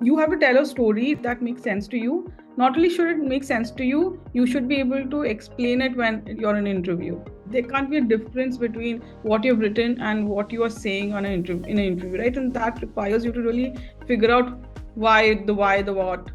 You have to tell a story that makes sense to you. Not only should it make sense to you, you should be able to explain it when you're in an interview. There can't be a difference between what you've written and what you are saying in an interview, right? And that requires you to really figure out why, the what.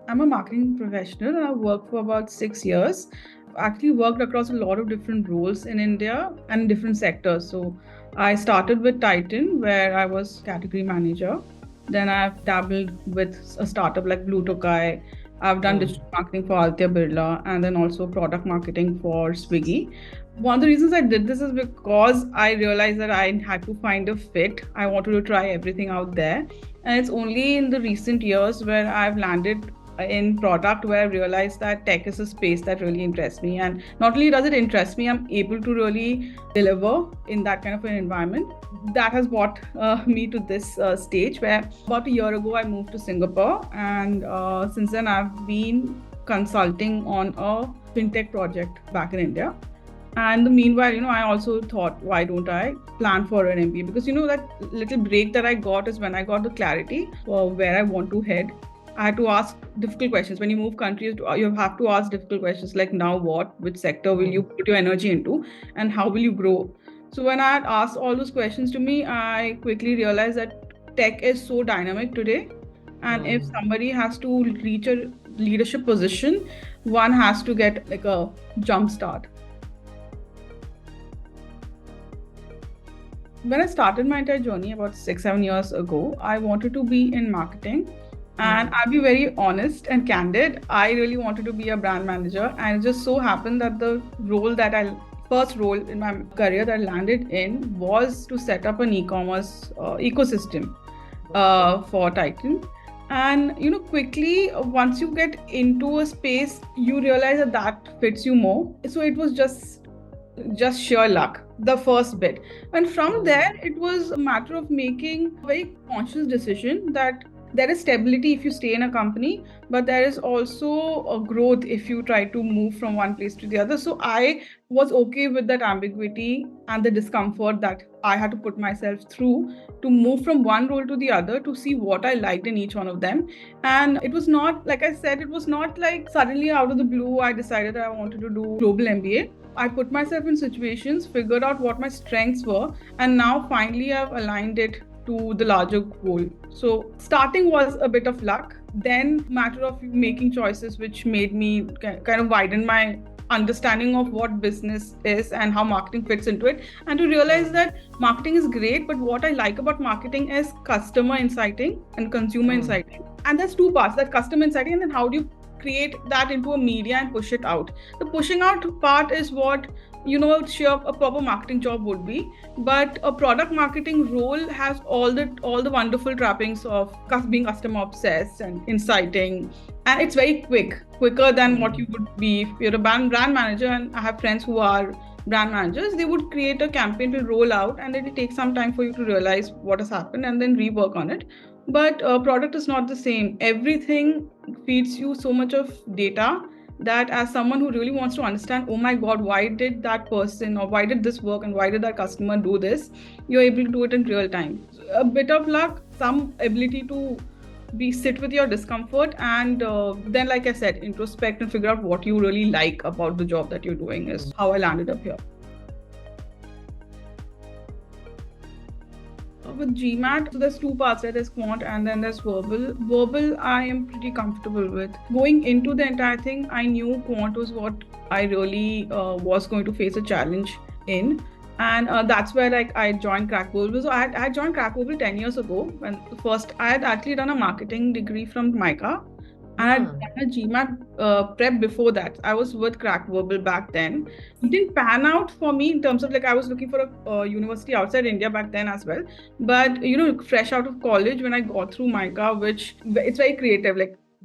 I'm a marketing professional and I've worked for about 6 years. I've actually worked across a lot of different roles in India and different sectors. So I started with Titan, where I was category manager. Then I've dabbled with a startup like Blue Tokai. I've done digital marketing for Birla and then also product marketing for Swiggy. One of the reasons I did this is because I realized that I had to find a fit. I wanted to try everything out there. And it's only in the recent years where I've landed in product where I realized that tech is a space that really interests me. And not only does it interest me, I'm able to really deliver in that kind of an environment. That has brought me to this stage where about a year ago I moved to Singapore, and since then I've been consulting on a fintech project back in India. And meanwhile, I also thought, why don't I plan for an MBA? Because, that little break that I got is when I got the clarity for where I want to head. I had to ask difficult questions. When you move countries, you have to ask difficult questions like, now what? Which sector will you put your energy into? And how will you grow? So when I had asked all those questions to me, I quickly realized that tech is so dynamic today. And if somebody has to reach a leadership position, one has to get like a jump start. When I started my entire journey about 6-7 years ago, I wanted to be in marketing. And I'll be very honest and candid. I really wanted to be a brand manager. And it just so happened that the first role in my career that I landed in was to set up an e-commerce ecosystem for Titan. And, quickly, once you get into a space, you realize that fits you more. So it was just sheer luck, the first bit. And from there, it was a matter of making a very conscious decision that there is stability if you stay in a company, but there is also a growth if you try to move from one place to the other. So I was okay with that ambiguity and the discomfort that I had to put myself through to move from one role to the other to see what I liked in each one of them. And it was not, like I said, it was not like suddenly out of the blue, I decided that I wanted to do global MBA. I put myself in situations, figured out what my strengths were, and now finally I've aligned it to the larger goal. So starting was a bit of luck, then matter of making choices which made me kind of widen my understanding of what business is and how marketing fits into it, and to realize that marketing is great, but what I like about marketing is customer inciting and consumer inciting. And there's two parts, that customer inciting and then how do you create that into a media and push it out. The pushing out part is what a proper marketing job would be, but a product marketing role has all the wonderful trappings of being customer obsessed and inciting, and it's very quicker than what you would be if you're a brand manager. And I have friends who are brand managers. They would create a campaign to roll out, and then it takes some time for you to realize what has happened and then rework on it. But product is not the same. Everything feeds you so much of data that as someone who really wants to understand, oh my God, why did that person or why did this work and why did that customer do this, you're able to do it in real time. A bit of luck, some ability to sit with your discomfort, and then, like I said, introspect and figure out what you really like about the job that you're doing is how I landed up here. With GMAT, so there's two parts, right? There's Quant and then there's Verbal. Verbal, I am pretty comfortable with. Going into the entire thing, I knew Quant was what I really was going to face a challenge in. And that's where I joined Crackverbal. So I had joined Crackverbal 10 years ago. When first, I had actually done a marketing degree from MICA. And I'd done a GMAT prep before that. I was with Crackverbal back then. It didn't pan out for me in terms of I was looking for a university outside India back then as well. But, fresh out of college, when I got through MICA, which it's very creative.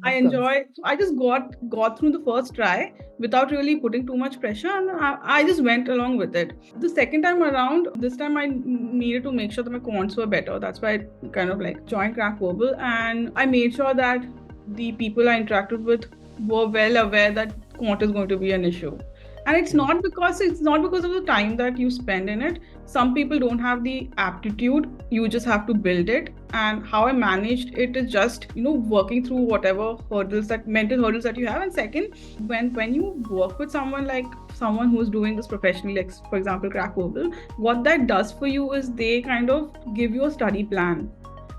I enjoy. So I just got through the first try without really putting too much pressure, and I just went along with it. The second time around, this time I needed to make sure that my quants were better. That's why I kind of joined Crackverbal, and I made sure that the people I interacted with were well aware that quant is going to be an issue. And it's not because of the time that you spend in it. Some people don't have the aptitude. You just have to build it. And how I managed it is just, working through whatever mental hurdles that you have. And second, when you work with someone who's doing this professionally, like for example, Crackverbal, what that does for you is they kind of give you a study plan,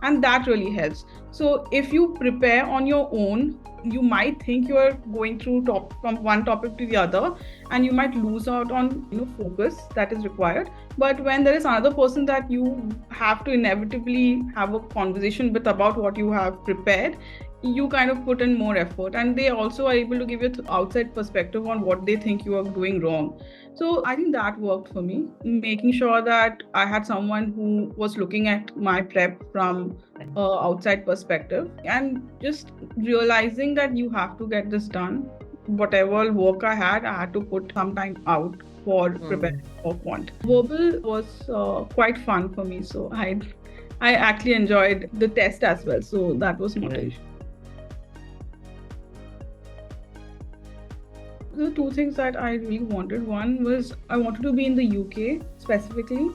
and that really helps. So if you prepare on your own, you might think you are going through from one topic to the other, and you might lose out on focus that is required. But when there is another person that you have to inevitably have a conversation with about what you have prepared, you kind of put in more effort, and they also are able to give you an outside perspective on what they think you are doing wrong. So I think that worked for me, making sure that I had someone who was looking at my prep from outside perspective, and just realizing that you have to get this done. Whatever work I had to put some time out for preparing for quant. Verbal was quite fun for me, so I actually enjoyed the test as well, so that was motivation. The two things that I really wanted, one was I wanted to be in the UK specifically,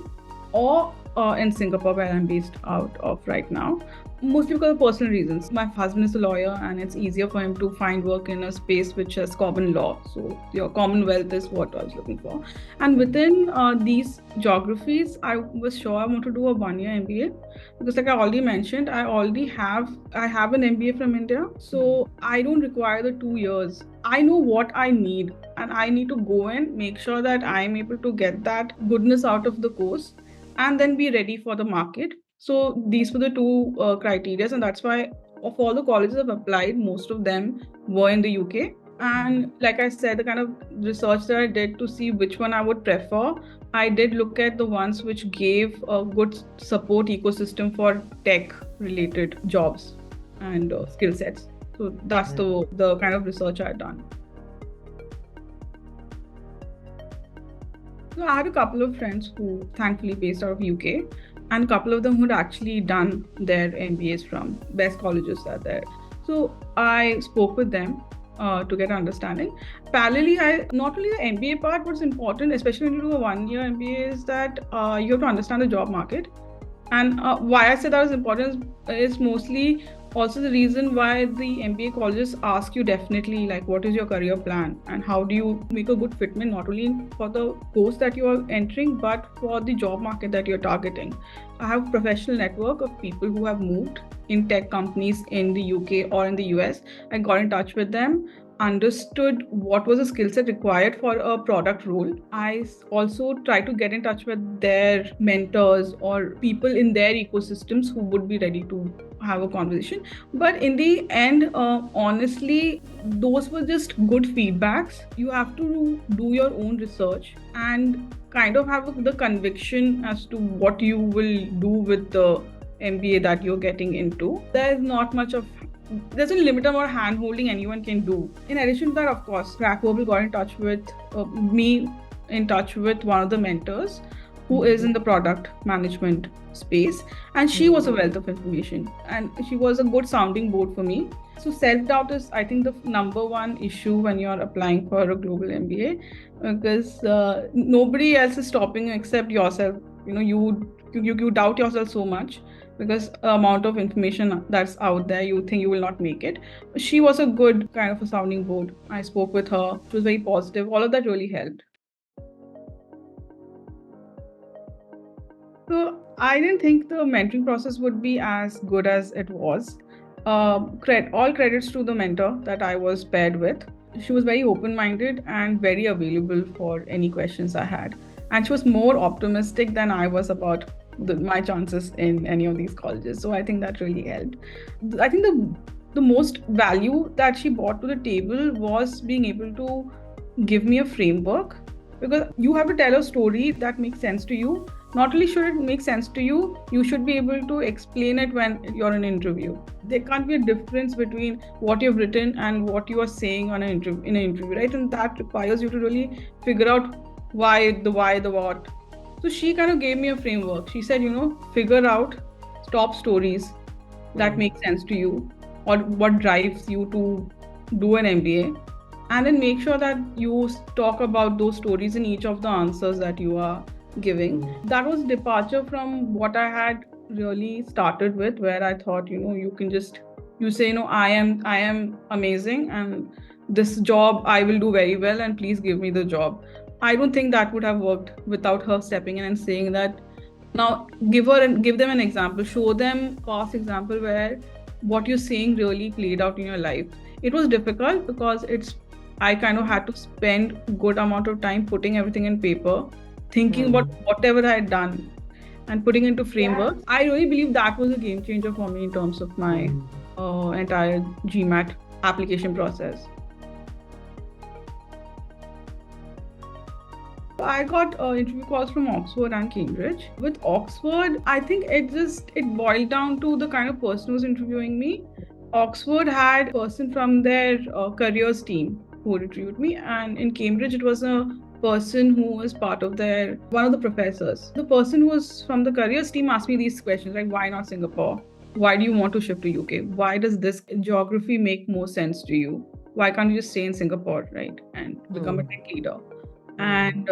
or in Singapore, where I'm based out of right now. Mostly because of personal reasons. My husband is a lawyer, and it's easier for him to find work in a space which has common law. So your Commonwealth is what I was looking for. And within these geographies, I was sure I want to do a 1-year MBA, because like I already mentioned, I have an MBA from India. So I don't require the 2 years. I know what I need, and I need to go and make sure that I'm able to get that goodness out of the course and then be ready for the market. So these were the two criteria, and that's why of all the colleges I've applied, most of them were in the UK. And like I said, the kind of research that I did to see which one I would prefer, I did look at the ones which gave a good support ecosystem for tech related jobs and skill sets. So that's the kind of research I've done. So I had a couple of friends who thankfully based out of UK, and a couple of them who'd actually done their MBAs from best colleges that are there. So I spoke with them to get understanding. Parallelly, not only the MBA part, what's important, especially when you do a 1-year MBA, is that you have to understand the job market. And why I say that is important is mostly also the reason why the MBA colleges ask you definitely like what is your career plan and how do you make a good fitment not only for the course that you are entering but for the job market that you're targeting. I have a professional network of people who have moved in tech companies in the UK or in the US. I got in touch with them, understood what was the skill set required for a product role. I also try to get in touch with their mentors or people in their ecosystems who would be ready to have a conversation. But in the end, honestly, those were just good feedbacks. You have to do your own research and kind of have the conviction as to what you will do with the MBA that you're getting into. There's a limited amount of hand holding anyone can do. In addition to that, of course, Crackverbal got in touch with one of the mentors who is in the product management space, and she was a wealth of information and she was a good sounding board for me. So self-doubt is, I think, the number one issue when you're applying for a global MBA, because nobody else is stopping you except yourself. You doubt yourself so much because the amount of information that's out there, you think you will not make it. She was a good kind of a sounding board. I spoke with her. She was very positive. All of that really helped. So I didn't think the mentoring process would be as good as it was. All credits to the mentor that I was paired with. She was very open-minded and very available for any questions I had. And she was more optimistic than I was about my chances in any of these colleges. So I think that really helped. I think the most value that she brought to the table was being able to give me a framework, because you have to tell a story that makes sense to you. Not only should it make sense to you, you should be able to explain it when you're in an interview. There can't be a difference between what you've written and what you are saying in an interview, right? And that requires you to really figure out why, the what. So she kind of gave me a framework. She said, figure out top stories that make sense to you, or what drives you to do an MBA, and then make sure that you talk about those stories in each of the answers that you are giving. That was departure from what I had really started with, where I thought, you can just, you say, I am amazing, and this job I will do very well, and please give me the job. I don't think that would have worked without her stepping in and saying that. Now give them an example, show them past example where what you're saying really played out in your life. It was difficult because I kind of had to spend good amount of time putting everything in paper, thinking about whatever I had done and putting into frameworks. I really believe that was a game changer for me in terms of my entire GMAT application process. I got interview calls from Oxford and Cambridge. With Oxford, I think it boiled down to the kind of person who was interviewing me. Oxford had a person from their careers team who interviewed me, and in Cambridge it was a person who was part of one of the professors. The person who was from the careers team asked me these questions like, why not Singapore? Why do you want to shift to UK? Why does this geography make more sense to you? Why can't you just stay in Singapore, right, and become a tech leader? And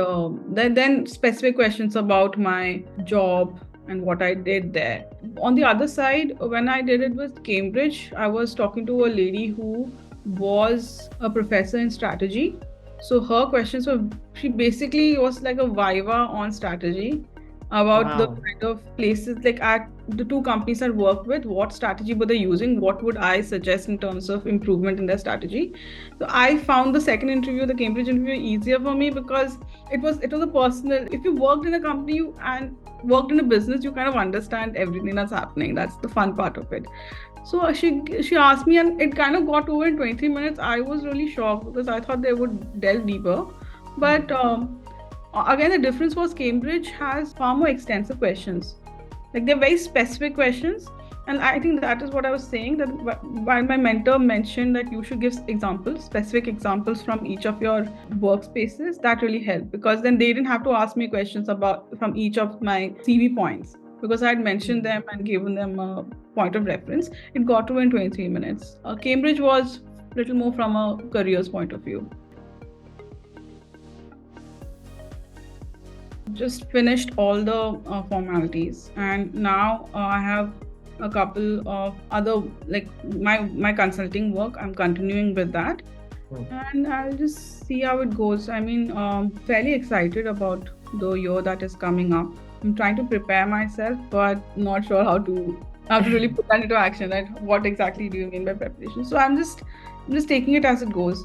then specific questions about my job and what I did there. On the other side, when I did it with Cambridge, I was talking to a lady who was a professor in strategy. So her questions she basically was like a viva on strategy about the kind of places, like at the two companies I worked with, what strategy were they using, what would I suggest in terms of improvement in their strategy. So I found the second interview, the Cambridge interview, easier for me because it was a personal. If you worked in a company and worked in a business, you kind of understand everything that's happening. That's the fun part of it. So she asked me, and it kind of got over in 23 minutes. I was really shocked because I thought they would delve deeper, but again, the difference was Cambridge has far more extensive questions. Like they're very specific questions. And I think that is what I was saying, that while my mentor mentioned that you should give specific examples from each of your workspaces, that really helped because then they didn't have to ask me questions from each of my CV points because I had mentioned them and given them a point of reference. It got to in 23 minutes. Cambridge was a little more from a careers point of view. Just finished all the formalities, and now I have a couple of other, like my consulting work. I'm continuing with that, and I'll just see how it goes. I mean, fairly excited about the year that is coming up. I'm trying to prepare myself, but not sure how to really put that into action. Like, what exactly do you mean by preparation? So I'm just taking it as it goes.